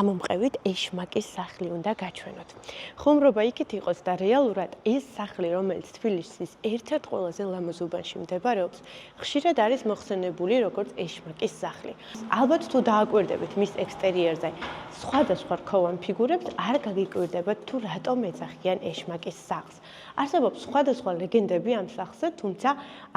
ამომყევით ეშმაკის სახლი უნდა გაჩვენოთ. ხუმრობა იქით იყოს და რეალურად ეს სახლი, რომელიც თბილისის ერთ-ერთ ყველაზე ლამაზ უბანში მდებარეობს, ხშირად არის მოხსენებული როგორც ეშმაკის სახლი. ალბათ თუ დააკვირდებით მის ექსტერიერზე სხვადასხვა რქოვან ფიგურებს, არ გაგიკვირდებათ თუ რატომ ეძახიან ეშმაკის სახლს. არსებობს სხვადასხვა ლეგენდები ამ სახლზე, თუმცა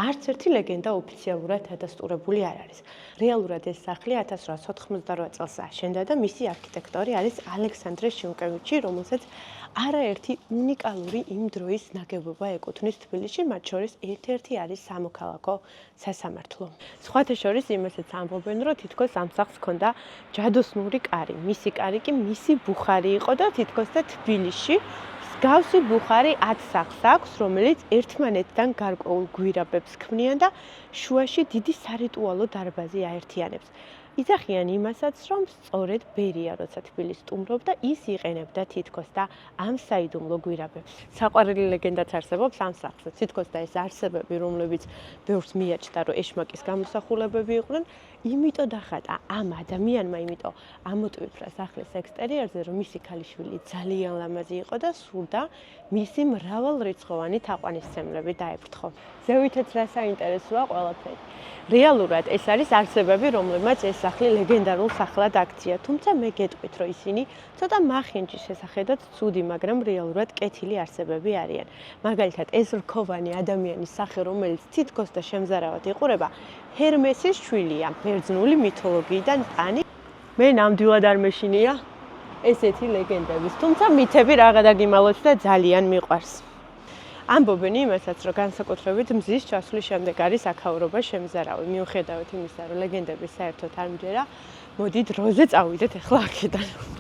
არც ერთი ლეგენდა ოფიციალურად დადასტურებული არ არის. რეალურად ეს სახლი 1898 წელს აშენდა და მისი არქიტექტორი არის ალექსანდრე შიმკევიჩი, რომელსაც არაერთი უნიკალური იმ დროის ნაგებობა ეკუთვნის თბილისში, მათ შორის ერთ-ერთი არის სამოქალაქო სასამართლო. სხვათა შორის იმასაც ამბობენ, რომ თითქოს ამ სახლს ჰქონდა ჯადოსნური კარი. მისი კარი კი მისი ბუხარი იყო და თითქოს და თბილისში მსგავსი ბუხარი 10 სახლს აქვს, რომელიც ერთმანეთთან გარკვეულ გვირაბებს ქმნიან და შუაში დიდი სარიტუალო დარბაზი აერთიანებს. იძახიან იმასაც, რომ სწორედ ბერია, როცა თბილისს სტუმრობდა, ის იყენებდა თითქოს და ამ საიდუმლო გვირაბებს. საყვარელი ლეგენდაც არსებობს ამ სახლზე. თითქოს და ეს არსებები, რომლებიც ბევრს მიაჩნდა, რომ ეშმაკის გამოსახულებები იყვნენ, იმიტომ დახატა ამ ადამიანმა, იმიტომ ამოტვიფრა სახლის ექსტერიერზე, რომ მისი ქალიშვილი ძალიან ლამაზი იყო და სურდა მისი მრავალრიცხოვანი თაყვანისცემლები დაეფრთხო. ზევითაც რა საინტერესოა ყველაფერი. რეალურად ეს არის არსებები, რომლებმაც ეს სახლი ლეგენდარულ სახლად აქცია, თუმცა მე გეტყვით, რომ ისინი ცოტა მახინჯის შესახედად ცუდი, მაგრამ რეალურად კეთილი არსებები არიან. მაგალითად, ეს რქოვანი ადამიანის სახე, რომელიც თითქოს და შემზარავად იყურება, ჰერმესის შვილია, ბერძნული მითოლოგიიდან ტანი. მე ნამდვილად არ მეშინია ესეთი ლეგენდების, თუმცა მითები რაღა დაგიმალოთ და ძალიან მიყვარს. ამბობენ იმასაც, რომ განსაკუთრებით მზის ჩასვლის შემდეგ არის აქაურობა შემზარავი. მიუხედავად იმისა, რომ ლეგენდები საერთოდ არ მჯერა, მოდით დროზე წავიდეთ ახლა აქედან.